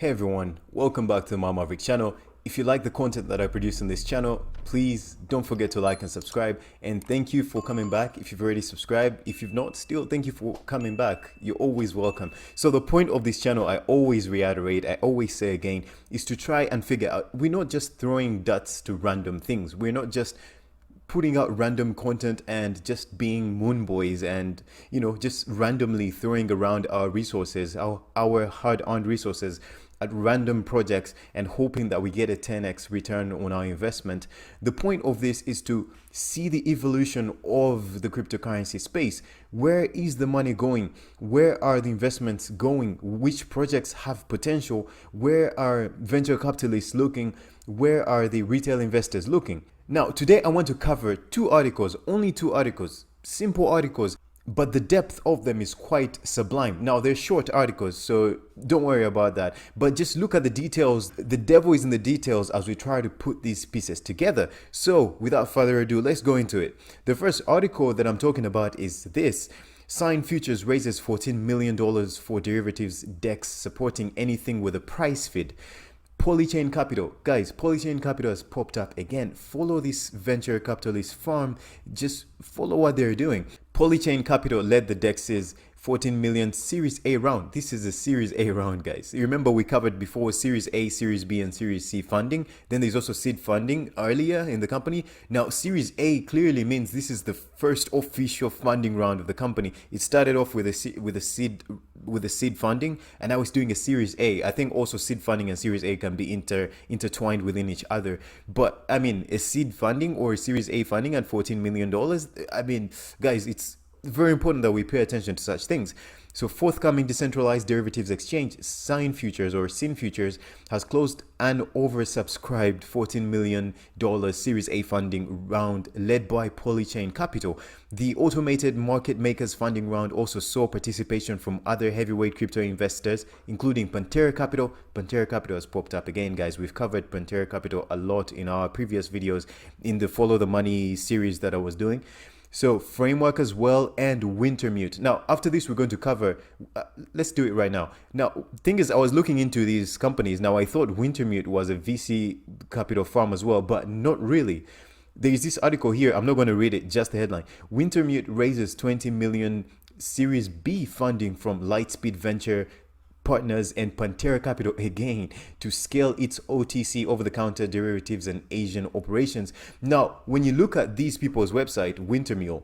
Hey everyone, welcome back to the Mama Maverick channel. If you like the content that I produce on this channel, please don't forget to like and subscribe. And thank you for coming back. If you've already subscribed, if you've not, still thank you for coming back. You're always welcome. So the point of this channel, I always reiterate, I always say again, is to try and figure out, we're not just throwing darts to random things. We're not just putting out random content and just being moon boys and just randomly throwing around our resources, our hard-earned resources at random projects and hoping that we get a 10x return on our investment. The point of this is to see the evolution of the cryptocurrency space. Where is the money going? Where are the investments going? Which projects have potential? Where are venture capitalists looking? Where are the retail investors looking? Now, today I want to cover two articles, only two articles, simple articles, but the depth of them is quite sublime. Now, they're short articles, so don't worry about that. But just look at the details. The devil is in the details as we try to put these pieces together. So, without further ado, let's go into it. The first article that I'm talking about is this. Sign Futures raises $14 million for derivatives DEX supporting anything with a price feed. Polychain Capital. Guys, Polychain Capital has popped up again. Follow this venture capitalist firm. Just follow what they're doing. Polychain Capital led the DEX's 14 million Series A round. This is a Series A round, guys. You remember we covered before Series A, Series B, and Series C funding. Then there's also seed funding earlier in the company. Now, Series A clearly means this is the first official funding round of the company. It started off with a seed funding, and now it's doing a Series A. I think also seed funding and Series A can be intertwined within each other. But I mean, a seed funding or a Series A funding at $14 million. I mean, guys, it's very important that we pay attention to such things. So forthcoming decentralized derivatives exchange, Sign Futures or Sin Futures, has closed an oversubscribed $14 million Series A funding round led by Polychain Capital. The automated market makers funding round also saw participation from other heavyweight crypto investors, including Pantera Capital. Pantera Capital has popped up again, guys. We've covered Pantera Capital a lot in our previous videos in the Follow the Money series that I was doing. So Framework as well, and Wintermute. Now, after this, we're going to cover, let's do it right now. Now, thing is, I was looking into these companies. Now, I thought Wintermute was a VC capital firm as well, but not really. There's this article here. I'm not going to read it, just the headline. Wintermute raises 20 million Series B funding from Lightspeed Venture Partners and Pantera Capital again to scale its OTC over-the-counter derivatives and Asian operations. Now, when you look at these people's website, Wintermute,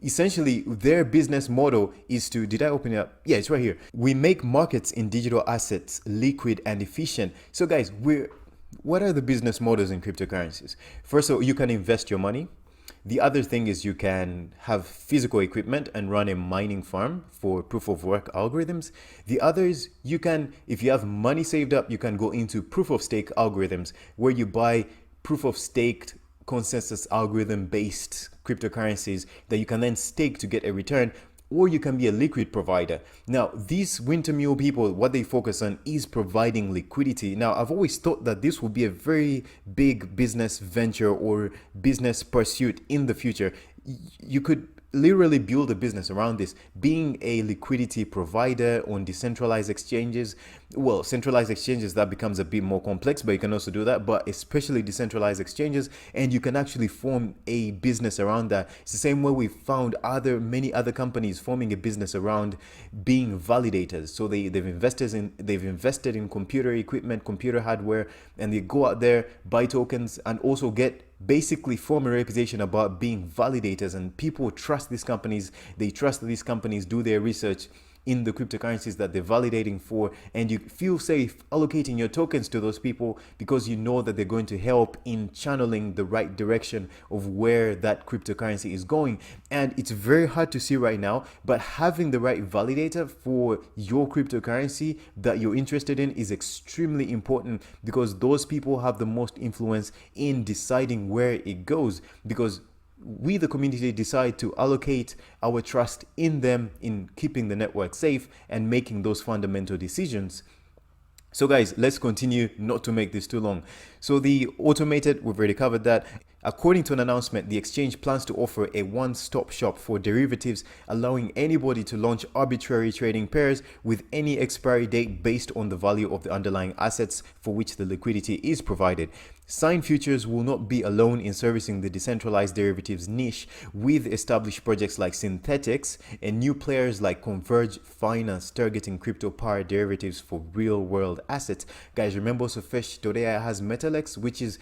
essentially their business model is to, did I open it up? Yeah, it's right here. We make markets in digital assets liquid and efficient. So guys, what are the business models in cryptocurrencies? First of all, you can invest your money. The other thing is you can have physical equipment and run a mining farm for proof of work algorithms. The other is you can, if you have money saved up, you can go into proof of stake algorithms where you buy proof of staked consensus algorithm based cryptocurrencies that you can then stake to get a return. Or you can be a liquid provider. Now, these Wintermute people, what they focus on is providing liquidity. Now, I've always thought that this will be a very big business venture or business pursuit in the future. You could literally build a business around this, being a liquidity provider on decentralized exchanges. Well, centralized exchanges, that becomes a bit more complex, but you can also do that, but especially decentralized exchanges, and you can actually form a business around that. It's the same way we found many other companies forming a business around being validators. So they've invested in computer equipment, computer hardware, and they go out there, buy tokens, and also basically form a reputation about being validators, and people trust these companies. They trust that these companies do their research in the cryptocurrencies that they're validating for, and you feel safe allocating your tokens to those people because you know that they're going to help in channeling the right direction of where that cryptocurrency is going. And it's very hard to see right now, but having the right validator for your cryptocurrency that you're interested in is extremely important, because those people have the most influence in deciding where it goes, because we, the community, decide to allocate our trust in them, in keeping the network safe and making those fundamental decisions. So guys, let's continue, not to make this too long. So the automated, we've already covered that. According to an announcement, the exchange plans to offer a one-stop shop for derivatives, allowing anybody to launch arbitrary trading pairs with any expiry date based on the value of the underlying assets for which the liquidity is provided. Sign Futures will not be alone in servicing the decentralized derivatives niche, with established projects like Synthetix and new players like Converge Finance targeting crypto-powered derivatives for real-world assets. Guys, remember also Fesh.ai has Metalex, which is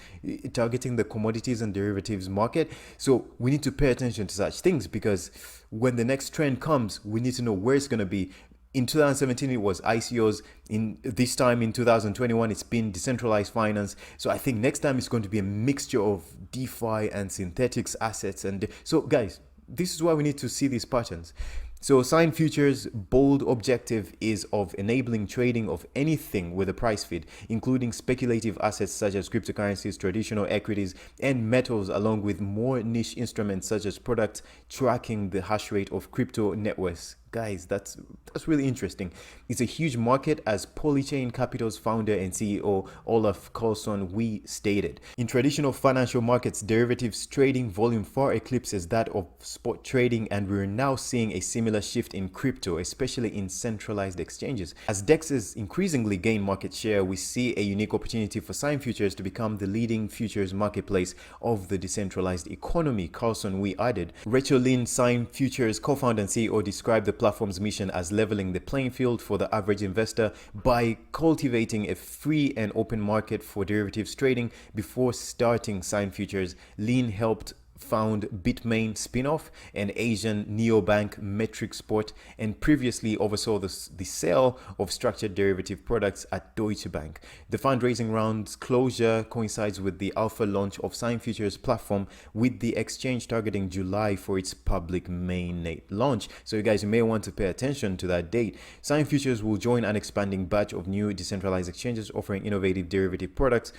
targeting the commodities and derivatives market. So we need to pay attention to such things, because when the next trend comes, we need to know where it's going to be. In 2017, it was ICOs. In this time in 2021, it's been decentralized finance. So I think next time it's going to be a mixture of DeFi and Synthetix assets. And so guys, this is why we need to see these patterns. So Sign Futures' bold objective is of enabling trading of anything with a price feed, including speculative assets such as cryptocurrencies, traditional equities, and metals, along with more niche instruments such as products tracking the hash rate of crypto networks. Guys, that's really interesting. It's a huge market, as Polychain Capital's founder and CEO Olaf Carlson Wee stated. In traditional financial markets, derivatives trading volume far eclipses that of spot trading, and we're now seeing a similar shift in crypto, especially in centralized exchanges. As DEXs increasingly gain market share, we see a unique opportunity for Sign Futures to become the leading futures marketplace of the decentralized economy, Carlson Wee added. Rachel Lynn, Sign Futures co-founder and CEO, described the platform's mission as leveling the playing field for the average investor by cultivating a free and open market for derivatives trading. Before starting Sign Futures, Lean helped found Bitmain spin-off, an Asian neobank Metricsport, and previously oversaw the sale of structured derivative products at Deutsche Bank. The fundraising round's closure coincides with the alpha launch of Sign Futures platform, with the exchange targeting July for its public mainnet launch. So you guys may want to pay attention to that date. Sign Futures will join an expanding batch of new decentralized exchanges offering innovative derivative products,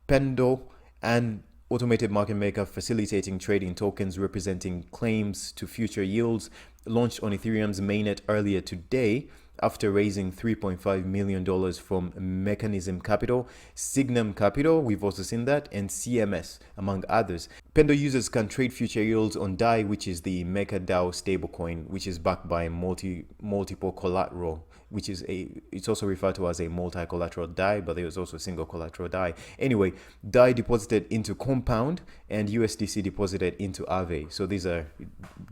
Pendo and automated market maker facilitating trading tokens representing claims to future yields, launched on Ethereum's mainnet earlier today after raising $3.5 million from Mechanism Capital, Signum Capital, we've also seen that, and CMS, among others. Pendo users can trade future yields on DAI, which is the MakerDAO stablecoin, which is backed by multiple collateral, which is it's also referred to as a multi-collateral DAI, but there's also a single collateral DAI. Anyway, DAI deposited into Compound and USDC deposited into Aave. So these are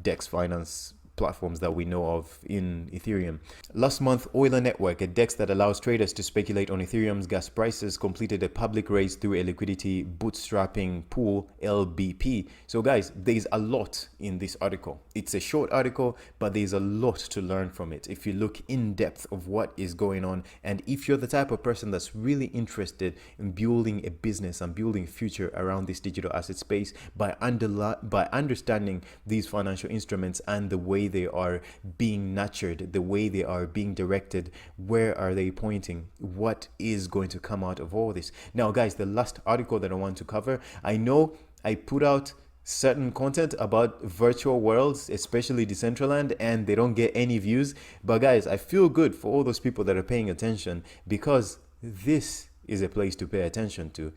DEX finance platforms that we know of in Ethereum. Last month, Euler Network, a DEX that allows traders to speculate on Ethereum's gas prices, completed a public raise through a liquidity bootstrapping pool, LBP. So guys, there's a lot in this article. It's a short article, but there's a lot to learn from it if you look in depth of what is going on, and if you're the type of person that's really interested in building a business and building a future around this digital asset space by understanding these financial instruments and the way they are being nurtured, the way they are being directed, where are they pointing, what is going to come out of all this. Now guys, the last article that I want to cover, I know I put out certain content about virtual worlds, especially Decentraland, and they don't get any views, but guys, I feel good for all those people that are paying attention, because this is a place to pay attention to,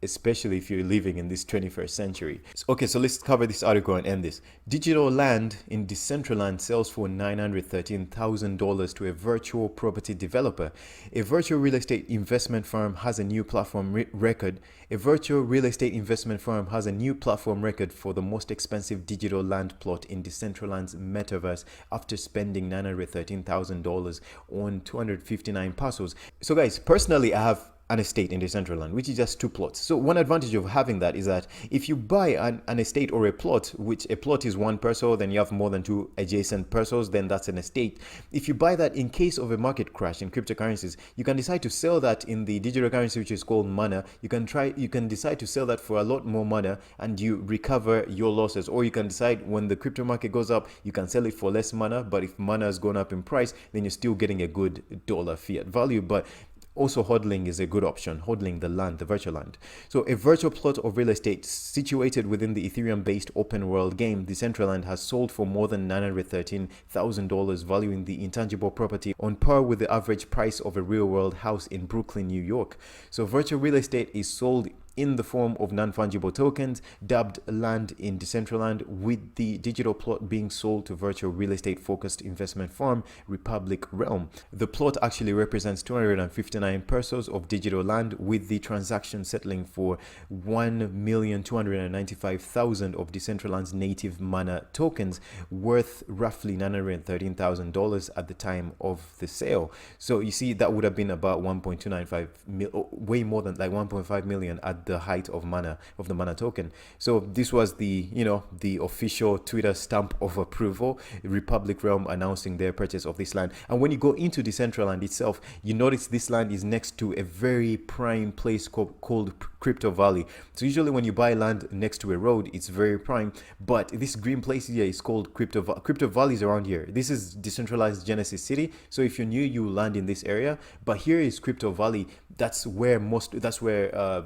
especially if you're living in this 21st century. Okay, so let's cover this article and end this. Digital land in Decentraland sells for $913,000 to a virtual property developer. A virtual real estate investment firm has a new platform record. A virtual real estate investment firm has a new platform record for the most expensive digital land plot in Decentraland's metaverse after spending $913,000 on 259 parcels. So guys, personally, I have an estate in Decentraland, which is just 2 plots. So one advantage of having that is that if you buy an estate or a plot, which a plot is 1 parcel, then you have more than 2 adjacent parcels, then that's an estate. If you buy that in case of a market crash in cryptocurrencies, you can decide to sell that in the digital currency, which is called Mana. You can decide to sell that for a lot more Mana and you recover your losses. Or you can decide when the crypto market goes up, you can sell it for less Mana, but if Mana has gone up in price, then you're still getting a good dollar fiat value. But also, hodling is a good option, hodling the land, the virtual land. So a virtual plot of real estate situated within the Ethereum-based open world game, Decentraland, has sold for more than $913,000, valuing the intangible property on par with the average price of a real-world house in Brooklyn, New York. So virtual real estate is sold in the form of non-fungible tokens dubbed land in Decentraland, with the digital plot being sold to virtual real estate focused investment firm Republic Realm. The plot actually represents 259 parcels of digital land, with the transaction settling for 1,295,000 of Decentraland's native mana tokens, worth roughly $913,000 at the time of the sale. So you see, that would have been about 1.295 mil, way more than like 1.5 million at the height of the mana token. So this was the, you know, the official Twitter stamp of approval, Republic Realm announcing their purchase of this land. And when you go into Decentraland itself, you notice this land is next to a very prime place called Crypto Valley. So usually when you buy land next to a road, it's very prime, but this green place here is called Crypto Valley is around here. This is decentralized Genesis City. So if you're new, you land in this area, but here is Crypto Valley. That's where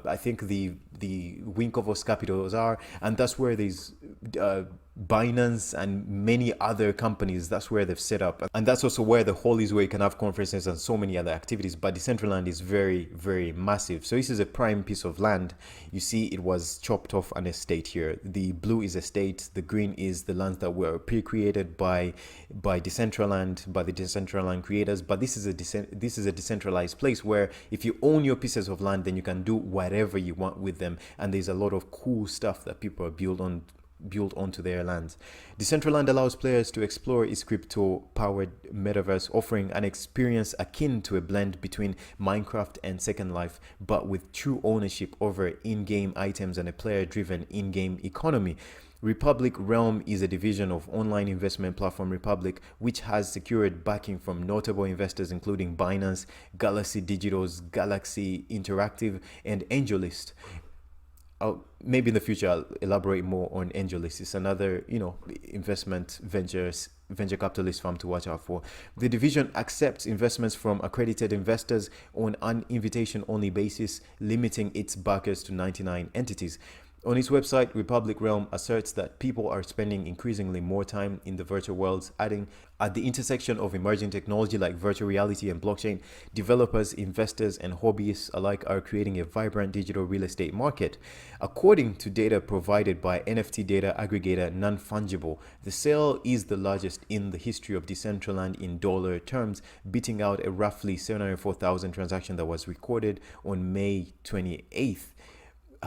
I think the Winklevoss capitals are, and that's where these Binance and many other companies, that's where they've set up, and that's also where the hall is, where you can have conferences and so many other activities. But Decentraland is very, very massive. So this is a prime piece of land. You see, it was chopped off an estate here. The blue is estate, the green is the lands that were pre-created by Decentraland, by the Decentraland creators. But this is a decentralized place where if you own your pieces of land, then you can do whatever you want with them, and there's a lot of cool stuff that people are built onto their lands. Decentraland allows players to explore its crypto-powered metaverse, offering an experience akin to a blend between Minecraft and Second Life, but with true ownership over in-game items and a player-driven in-game economy. Republic Realm is a division of online investment platform Republic, which has secured backing from notable investors including Binance, Galaxy Digital's Galaxy Interactive, and AngelList. Maybe in the future I'll elaborate more on AngelList. It's another, you know, investment venture capitalist firm to watch out for. The division accepts investments from accredited investors on an invitation-only basis, limiting its backers to 99 entities. On its website, Republic Realm asserts that people are spending increasingly more time in the virtual worlds, adding, at the intersection of emerging technology like virtual reality and blockchain, developers, investors, and hobbyists alike are creating a vibrant digital real estate market. According to data provided by NFT data aggregator Non-Fungible, the sale is the largest in the history of Decentraland in dollar terms, beating out a roughly 704,000 transaction that was recorded on May 28th.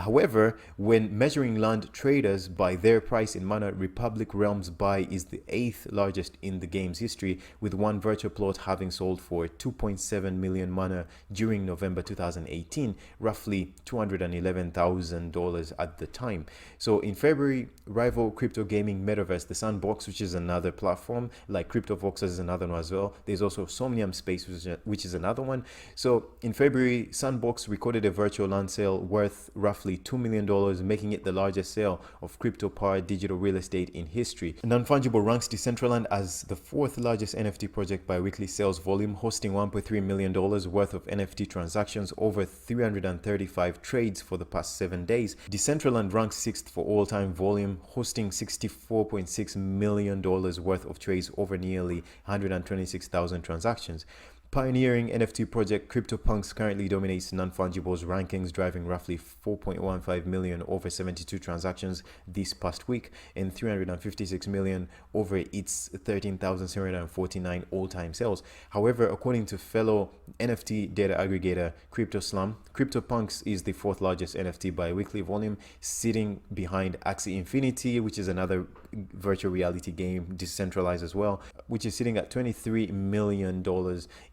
However, when measuring land traders by their price in mana, Republic Realm's buy is the 8th largest in the game's history, with one virtual plot having sold for 2.7 million mana during November 2018, roughly $211,000 at the time. So in February, rival crypto gaming metaverse, the Sandbox, which is another platform, like CryptoVox is another one as well. There's also Somnium Space, which is another one. So in February, Sandbox recorded a virtual land sale worth roughly $2 million, making it the largest sale of crypto-powered digital real estate in history. Non-Fungible ranks Decentraland as the 4th largest NFT project by weekly sales volume, hosting $1.3 million worth of NFT transactions over 335 trades for the past 7 days. Decentraland ranks 6th for all-time volume, hosting $64.6 million worth of trades over nearly 126,000 transactions. Pioneering NFT project CryptoPunks currently dominates Non-Fungible's rankings, driving roughly 4.15 million over 72 transactions this past week and 356 million over its 13,749 all-time sales. However, according to fellow NFT data aggregator CryptoSlam, CryptoPunks is the 4th largest NFT by weekly volume, sitting behind Axie Infinity, which is another virtual reality game, decentralized as well, which is sitting at $23 million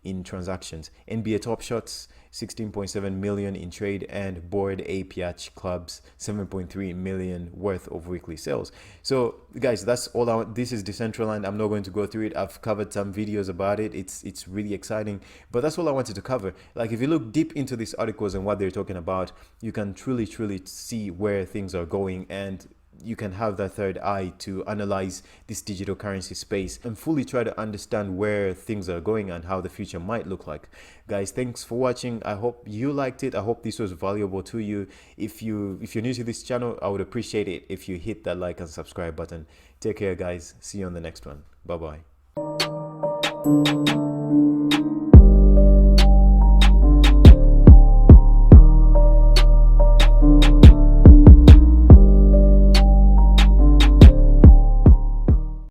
in transactions. NBA Top Shots, 16.7 million in trade, and Bored Ape Yacht Club's 7.3 million worth of weekly sales. So guys, that's all this is Decentraland. I'm not going to go through it. I've covered some videos about it. It's really exciting, but that's all I wanted to cover. Like, if you look deep into these articles and what they're talking about, you can truly see where things are going, and you can have that third eye to analyze this digital currency space and fully try to understand where things are going and how the future might look like. Guys, thanks for watching. I hope you liked it. I hope this was valuable to you. If you're new to this channel, I would appreciate it if you hit that like and subscribe button. Take care, guys. See you on the next one. Bye bye.